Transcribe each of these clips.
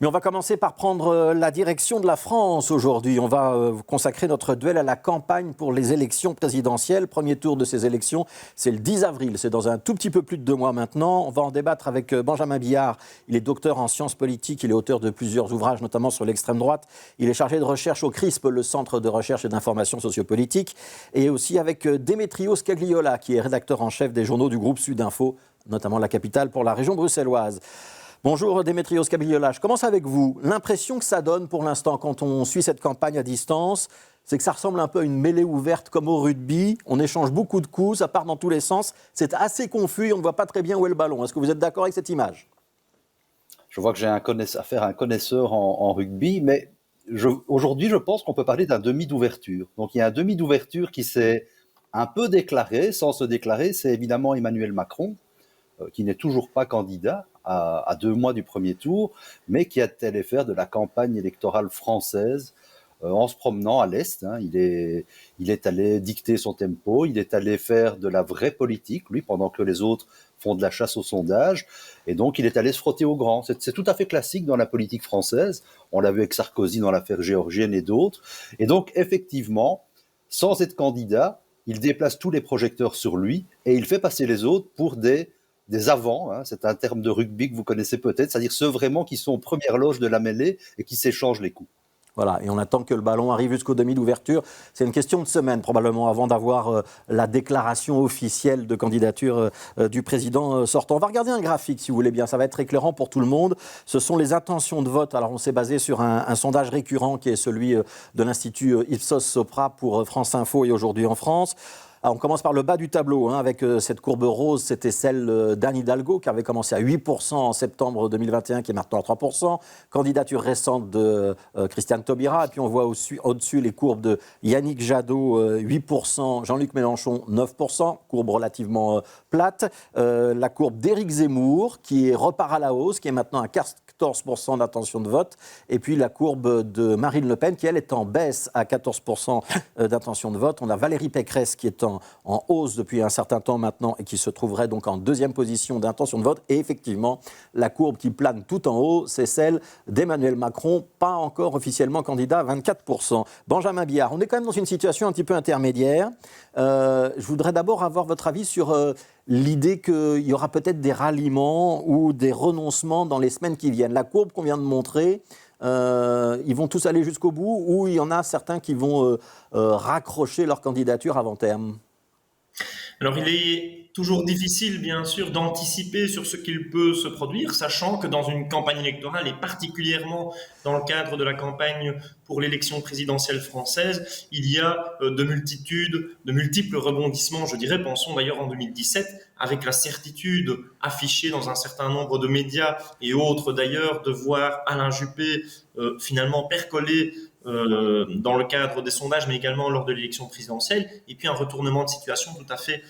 Mais on va commencer par prendre la direction de la France aujourd'hui. On va consacrer notre duel à la campagne pour les élections présidentielles. Premier tour de ces élections, c'est le 10 avril. C'est dans un tout petit peu plus de 2 mois maintenant. On va en débattre avec Benjamin Billard. Il est docteur en sciences politiques. Il est auteur de plusieurs ouvrages, notamment sur l'extrême droite. Il est chargé de recherche au CRISP, le Centre de recherche et d'information sociopolitique. Et aussi avec Démétrio Scagliola, qui est rédacteur en chef des journaux du groupe Sud Info, notamment La Capitale pour la région bruxelloise. Bonjour Démétrio Scagliola, je commence avec vous. L'impression que ça donne pour l'instant quand on suit cette campagne à distance, c'est que ça ressemble un peu à une mêlée ouverte comme au rugby. On échange beaucoup de coups, ça part dans tous les sens. C'est assez confus et on ne voit pas très bien où est le ballon. Est-ce que vous êtes d'accord avec cette image ? Je vois que j'ai affaire à un connaisseur en rugby, mais aujourd'hui je pense qu'on peut parler d'un demi d'ouverture. Donc il y a un demi d'ouverture qui s'est un peu déclaré, sans se déclarer, c'est évidemment Emmanuel Macron, qui n'est toujours pas candidat à 2 mois du premier tour, mais qui a allé faire de la campagne électorale française en se promenant à l'Est. Il est allé dicter son tempo, il est allé faire de la vraie politique, lui, pendant que les autres font de la chasse au sondage, et donc il est allé se frotter au grand. C'est tout à fait classique dans la politique française, on l'a vu avec Sarkozy dans l'affaire géorgienne et d'autres, et donc effectivement, sans être candidat, il déplace tous les projecteurs sur lui, et il fait passer les autres pour des avants, c'est un terme de rugby que vous connaissez peut-être, c'est-à-dire ceux vraiment qui sont aux premières loges de la mêlée et qui s'échangent les coups. Voilà, et on attend que le ballon arrive jusqu'au demi d'ouverture. C'est une question de semaine probablement avant d'avoir la déclaration officielle de candidature du président sortant. On va regarder un graphique si vous voulez bien, ça va être éclairant pour tout le monde. Ce sont les intentions de vote. Alors on s'est basé sur un sondage récurrent qui est celui de l'Institut Ipsos Sopra pour France Info et Aujourd'hui en France. Alors on commence par le bas du tableau, avec cette courbe rose, c'était celle d'Anne Hidalgo qui avait commencé à 8% en septembre 2021, qui est maintenant à 3%. Candidature récente de Christiane Taubira. Et puis on voit au-dessus les courbes de Yannick Jadot, 8%, Jean-Luc Mélenchon, 9%, courbe relativement plate. La courbe d'Éric Zemmour qui repart à la hausse, qui est maintenant à 14% d'intention de vote. Et puis la courbe de Marine Le Pen qui, elle, est en baisse à 14% d'intention de vote. On a Valérie Pécresse qui est en hausse depuis un certain temps maintenant et qui se trouverait donc en deuxième position d'intention de vote. Et effectivement, la courbe qui plane tout en haut, c'est celle d'Emmanuel Macron, pas encore officiellement candidat à 24%. Benjamin Billard, on est quand même dans une situation un petit peu intermédiaire. Je voudrais d'abord avoir votre avis sur l'idée qu'il y aura peut-être des ralliements ou des renoncements dans les semaines qui viennent. La courbe qu'on vient de montrer, ils vont tous aller jusqu'au bout ou il y en a certains qui vont raccrocher leur candidature avant terme? Alors, il est toujours difficile, bien sûr, d'anticiper sur ce qu'il peut se produire, sachant que dans une campagne électorale, et particulièrement dans le cadre de la campagne pour l'élection présidentielle française, il y a de multiples rebondissements, je dirais. Pensons d'ailleurs en 2017, avec la certitude affichée dans un certain nombre de médias et autres d'ailleurs, de voir Alain Juppé finalement percoler dans le cadre des sondages, mais également lors de l'élection présidentielle, et puis un retournement de situation tout à fait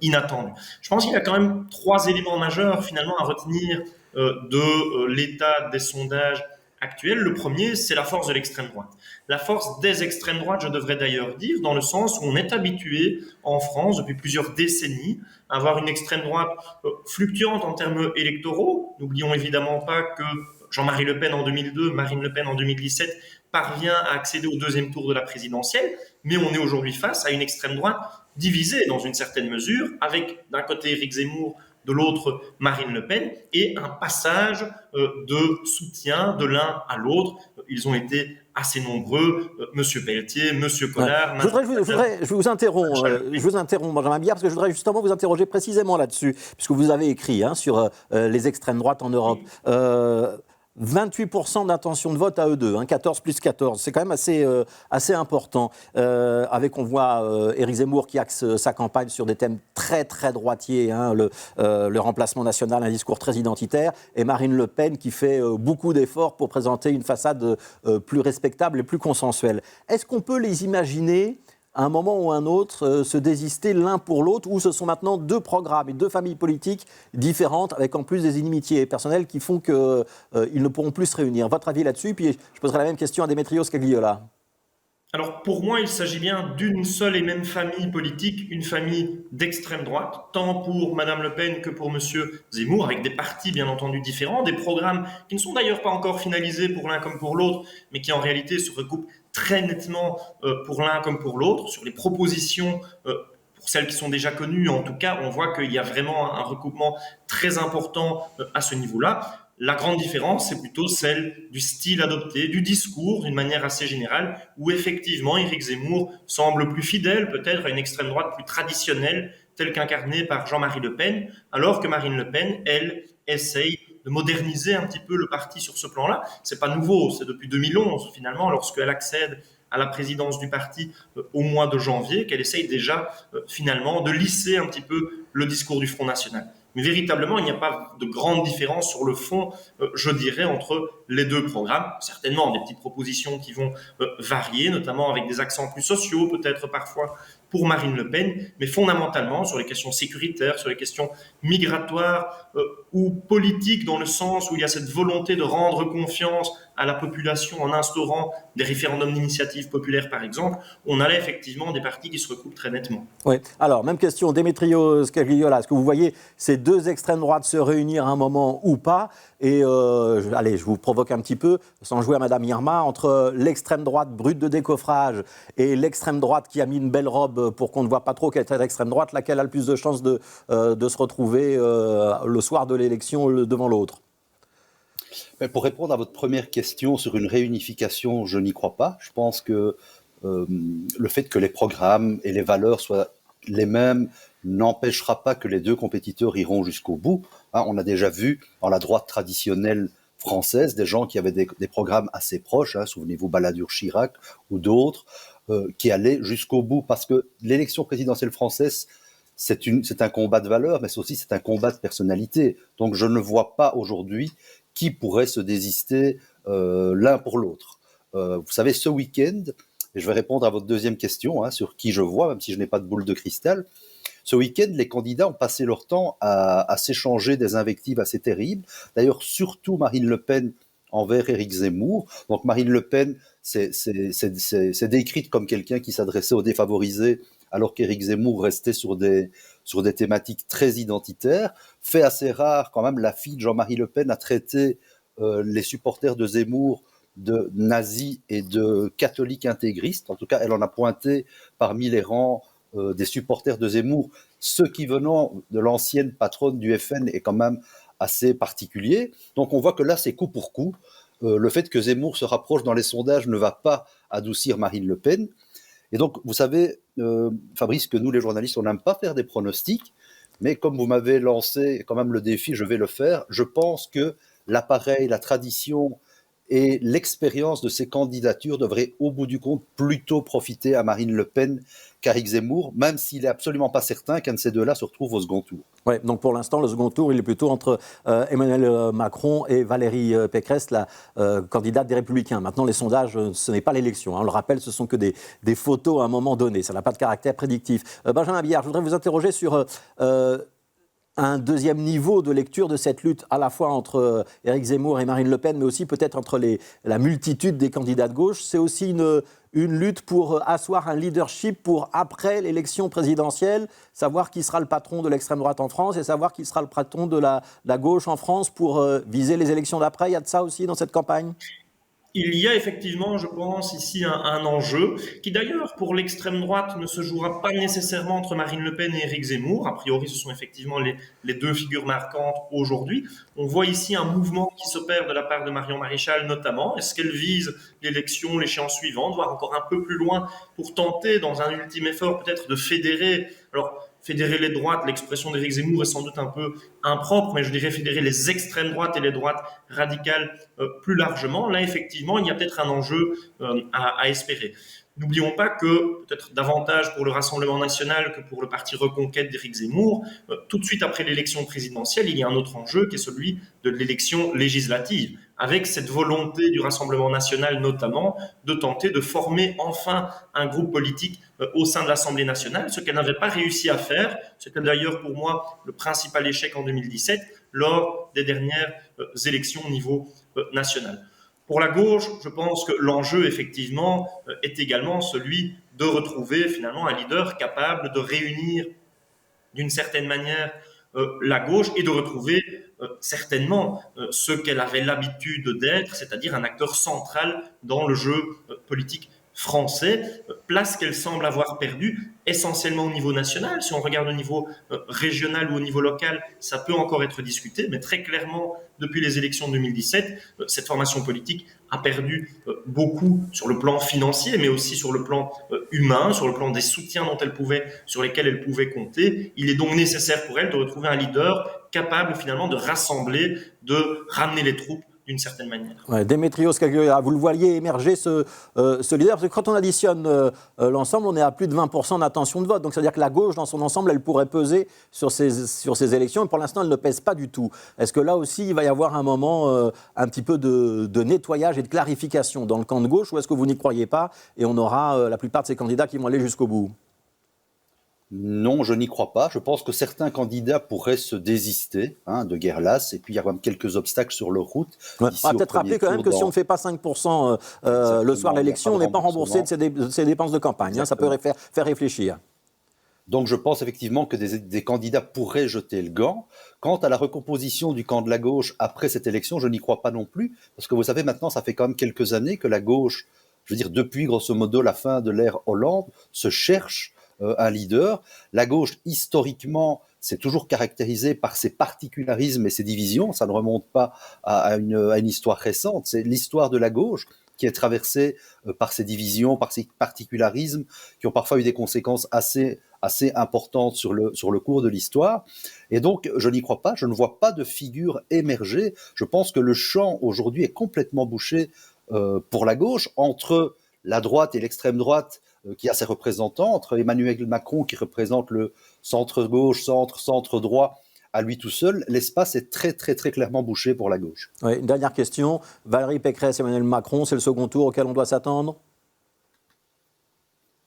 inattendu. Je pense qu'il y a quand même 3 éléments majeurs finalement à retenir de l'état des sondages actuels. Le premier, c'est la force de l'extrême droite. La force des extrêmes droites, je devrais d'ailleurs dire, dans le sens où on est habitué en France depuis plusieurs décennies à avoir une extrême droite fluctuante en termes électoraux. N'oublions évidemment pas que Jean-Marie Le Pen en 2002, Marine Le Pen en 2017 parvient à accéder au 2e tour de la présidentielle, mais on est aujourd'hui face à une extrême droite divisée dans une certaine mesure, avec d'un côté Éric Zemmour, de l'autre Marine Le Pen, et un passage de soutien de l'un à l'autre. Ils ont été assez nombreux, Monsieur Pelletier, Monsieur Collard... Ouais. Je vous interromps, Benjamin Billard, parce que je voudrais justement vous interroger précisément là-dessus, puisque vous avez écrit sur les extrêmes droites en Europe. 28% d'intention de vote à eux deux, 14 plus 14, c'est quand même assez important. On voit Éric Zemmour qui axe sa campagne sur des thèmes très très droitiers, le remplacement national, un discours très identitaire, et Marine Le Pen qui fait beaucoup d'efforts pour présenter une façade plus respectable et plus consensuelle. Est-ce qu'on peut les imaginer à un moment ou un autre, se désister l'un pour l'autre, ou ce sont maintenant 2 programmes et 2 familles politiques différentes, avec en plus des inimitiés personnelles qui font qu'ils ne pourront plus se réunir. Votre avis là-dessus, puis je poserai la même question à Démétrio Scagliola. Alors pour moi, il s'agit bien d'une seule et même famille politique, une famille d'extrême droite, tant pour Madame Le Pen que pour Monsieur Zemmour, avec des partis bien entendu différents, des programmes qui ne sont d'ailleurs pas encore finalisés pour l'un comme pour l'autre, mais qui en réalité se recoupent très nettement pour l'un comme pour l'autre, sur les propositions. Pour celles qui sont déjà connues, en tout cas, on voit qu'il y a vraiment un recoupement très important à ce niveau-là. La grande différence, c'est plutôt celle du style adopté, du discours, d'une manière assez générale, où effectivement Éric Zemmour semble plus fidèle peut-être à une extrême droite plus traditionnelle, telle qu'incarnée par Jean-Marie Le Pen, alors que Marine Le Pen, elle, essaye de moderniser un petit peu le parti sur ce plan-là. C'est pas nouveau, c'est depuis 2011 finalement, lorsqu'elle accède à la présidence du parti au mois de janvier, qu'elle essaye déjà finalement de lisser un petit peu le discours du Front National. Mais véritablement, il n'y a pas de grande différence sur le fond, je dirais, entre les deux programmes. Certainement, des petites propositions qui vont varier, notamment avec des accents plus sociaux, peut-être parfois pour Marine Le Pen, mais fondamentalement sur les questions sécuritaires, sur les questions migratoires ou politiques, dans le sens où il y a cette volonté de rendre confiance à la population en instaurant des référendums d'initiative populaire, par exemple. On a là effectivement des partis qui se recoupent très nettement. Oui. Alors, même question, Demetrio Scagliola, est-ce que vous voyez ces deux extrêmes droites se réunir à un moment ou pas? Et allez, je vous provoque un petit peu, sans jouer à Madame Irma, entre l'extrême droite brute de décoffrage et l'extrême droite qui a mis une belle robe pour qu'on ne voit pas trop quelle est l'extrême droite, laquelle a le plus de chances de se retrouver le soir de l'élection devant l'autre? Mais pour répondre à votre première question sur une réunification, je n'y crois pas. Je pense que le fait que les programmes et les valeurs soient les mêmes n'empêchera pas que les deux compétiteurs iront jusqu'au bout. Hein, on a déjà vu dans la droite traditionnelle française des gens qui avaient des programmes assez proches, hein, souvenez-vous Balladur-Chirac ou d'autres, qui allaient jusqu'au bout, parce que l'élection présidentielle française, c'est un combat de valeurs, mais c'est un combat de personnalité. Donc je ne vois pas aujourd'hui qui pourrait se désister l'un pour l'autre. Vous savez, ce week-end, et je vais répondre à votre deuxième question, hein, sur qui je vois, même si je n'ai pas de boule de cristal, ce week-end, les candidats ont passé leur temps à s'échanger des invectives assez terribles. D'ailleurs, surtout Marine Le Pen envers Éric Zemmour. Donc Marine Le Pen, c'est décrite comme quelqu'un qui s'adressait aux défavorisés, alors qu'Éric Zemmour restait sur des thématiques très identitaires. Fait assez rare, quand même, la fille de Jean-Marie Le Pen a traité les supporters de Zemmour de nazis et de catholiques intégristes. En tout cas, elle en a pointé parmi les rangs des supporters de Zemmour, ce qui venant de l'ancienne patronne du FN est quand même assez particulier. Donc on voit que là, c'est coup pour coup. Le fait que Zemmour se rapproche dans les sondages ne va pas adoucir Marine Le Pen. Et donc, vous savez, Fabrice, que nous, les journalistes, on n'aime pas faire des pronostics, mais comme vous m'avez lancé quand même le défi, je vais le faire. Je pense que l'appareil, la tradition et l'expérience de ces candidatures devraient, au bout du compte, plutôt profiter à Marine Le Pen qu'à Éric Zemmour, même s'il n'est absolument pas certain qu'un de ces deux-là se retrouve au second tour. Ouais, donc pour l'instant, le second tour, il est plutôt entre Emmanuel Macron et Valérie Pécresse, la candidate des Républicains. Maintenant, les sondages, ce n'est pas l'élection. Hein. On le rappelle, ce sont que des photos à un moment donné. Ça n'a pas de caractère prédictif. Benjamin Billard, je voudrais vous interroger sur un deuxième niveau de lecture de cette lutte, à la fois entre Éric Zemmour et Marine Le Pen, mais aussi peut-être entre la multitude des candidats de gauche. C'est aussi une lutte pour asseoir un leadership pour, après l'élection présidentielle, savoir qui sera le patron de l'extrême droite en France et savoir qui sera le patron de la gauche en France pour viser les élections d'après. Il y a de ça aussi dans cette campagne ? Il y a effectivement, je pense, ici un enjeu qui d'ailleurs, pour l'extrême droite, ne se jouera pas nécessairement entre Marine Le Pen et Éric Zemmour. A priori, ce sont effectivement les deux figures marquantes aujourd'hui. On voit ici un mouvement qui s'opère de la part de Marion Maréchal notamment. Est-ce qu'elle vise l'élection, l'échéance suivante, voire encore un peu plus loin pour tenter, dans un ultime effort peut-être, de fédérer... Alors, fédérer les droites, l'expression d'Éric Zemmour est sans doute un peu impropre, mais je dirais fédérer les extrêmes droites et les droites radicales plus largement. Là, effectivement, il y a peut-être un enjeu à espérer. N'oublions pas que, peut-être davantage pour le Rassemblement national que pour le parti Reconquête d'Éric Zemmour, tout de suite après l'élection présidentielle, il y a un autre enjeu qui est celui de l'élection législative, avec cette volonté du Rassemblement national notamment de tenter de former enfin un groupe politique au sein de l'Assemblée nationale, ce qu'elle n'avait pas réussi à faire. C'était d'ailleurs pour moi le principal échec en 2017 lors des dernières élections au niveau national. Pour la gauche, je pense que l'enjeu, effectivement, est également celui de retrouver finalement un leader capable de réunir d'une certaine manière la gauche et de retrouver certainement ce qu'elle avait l'habitude d'être, c'est-à-dire un acteur central dans le jeu politique français, place qu'elle semble avoir perdue essentiellement au niveau national. Si on regarde au niveau régional ou au niveau local, ça peut encore être discuté, mais très clairement, depuis les élections de 2017, cette formation politique a perdu beaucoup sur le plan financier, mais aussi sur le plan humain, sur le plan des soutiens sur lesquels elle pouvait compter. Il est donc nécessaire pour elle de retrouver un leader capable finalement de rassembler, de ramener les troupes d'une certaine manière. Ouais, Démétrios Scagliola, vous le voyez émerger ce leader, parce que quand on additionne l'ensemble, on est à plus de 20% d'intention de vote. Donc, c'est-à-dire que la gauche, dans son ensemble, elle pourrait peser sur ces élections, et pour l'instant, elle ne pèse pas du tout. Est-ce que là aussi, il va y avoir un moment un petit peu de nettoyage et de clarification dans le camp de gauche, ou est-ce que vous n'y croyez pas, et on aura la plupart de ces candidats qui vont aller jusqu'au bout? Non, je n'y crois pas. Je pense que certains candidats pourraient se désister de guerre lasse, et puis il y a quand même quelques obstacles sur leur route. Ouais. On va peut-être rappeler quand même que si on ne fait pas 5% le soir de l'élection, on n'est pas remboursé de ses dépenses de campagne. Ça peut faire réfléchir. Donc je pense effectivement que des candidats pourraient jeter le gant. Quant à la recomposition du camp de la gauche après cette élection, je n'y crois pas non plus, parce que vous savez, maintenant, ça fait quand même quelques années que la gauche, je veux dire depuis grosso modo la fin de l'ère Hollande, se cherche un leader. La gauche, historiquement, s'est toujours caractérisée par ses particularismes et ses divisions. Ça ne remonte pas à une histoire récente. C'est l'histoire de la gauche qui est traversée par ses divisions, par ses particularismes, qui ont parfois eu des conséquences assez importantes sur le cours de l'histoire. Et donc, je n'y crois pas. Je ne vois pas de figure émerger. Je pense que le champ aujourd'hui est complètement bouché pour la gauche, entre la droite et l'extrême droite, qui a ses représentants, entre Emmanuel Macron qui représente le centre-gauche, centre-droit, à lui tout seul, l'espace est très très très clairement bouché pour la gauche. Oui, une dernière question, Valérie Pécresse, Emmanuel Macron, c'est le second tour auquel on doit s'attendre?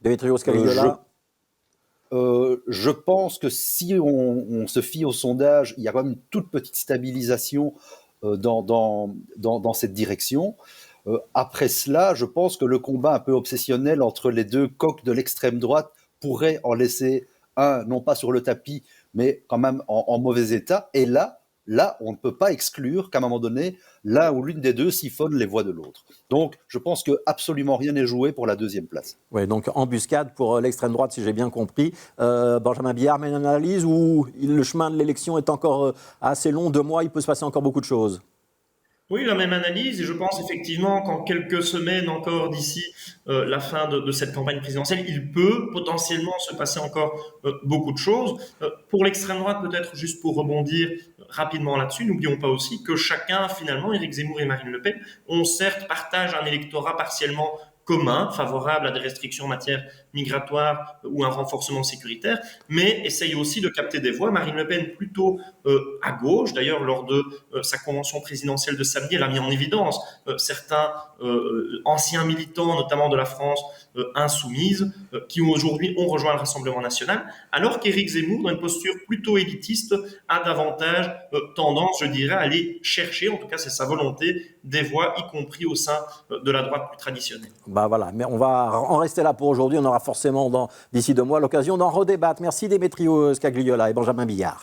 Démétrios Scagliola? Je pense que si on se fie au sondage, il y a quand même une toute petite stabilisation dans cette direction. Après cela, je pense que le combat un peu obsessionnel entre les deux coqs de l'extrême droite pourrait en laisser un, non pas sur le tapis, mais quand même en mauvais état. Et là, on ne peut pas exclure qu'à un moment donné, l'un ou l'une des deux siphonne les voix de l'autre. Donc, je pense que absolument rien n'est joué pour la deuxième place. Oui, donc embuscade pour l'extrême droite, si j'ai bien compris. Benjamin Billard mène une analyse où le chemin de l'élection est encore assez long, 2 mois, il peut se passer encore beaucoup de choses. Oui, la même analyse, et je pense effectivement qu'en quelques semaines encore d'ici la fin de cette campagne présidentielle, il peut potentiellement se passer encore beaucoup de choses. Pour l'extrême droite, peut-être juste pour rebondir rapidement là-dessus, n'oublions pas aussi que chacun, finalement, Éric Zemmour et Marine Le Pen, ont certes partagé un électorat partiellement commun, favorable à des restrictions en matière migratoire ou un renforcement sécuritaire, mais essaye aussi de capter des voix. Marine Le Pen plutôt à gauche. D'ailleurs, lors de sa convention présidentielle de samedi, elle a mis en évidence certains anciens militants, notamment de la France insoumise, qui aujourd'hui ont rejoint le Rassemblement national, alors qu'Éric Zemmour, dans une posture plutôt élitiste, a davantage tendance, je dirais, à aller chercher, en tout cas c'est sa volonté, des voix, y compris au sein de la droite plus traditionnelle. Bah voilà, mais on va en rester là pour aujourd'hui. On aura forcément d'ici 2 mois l'occasion d'en redébattre. Merci Démétrios Scagliola et Benjamin Billard.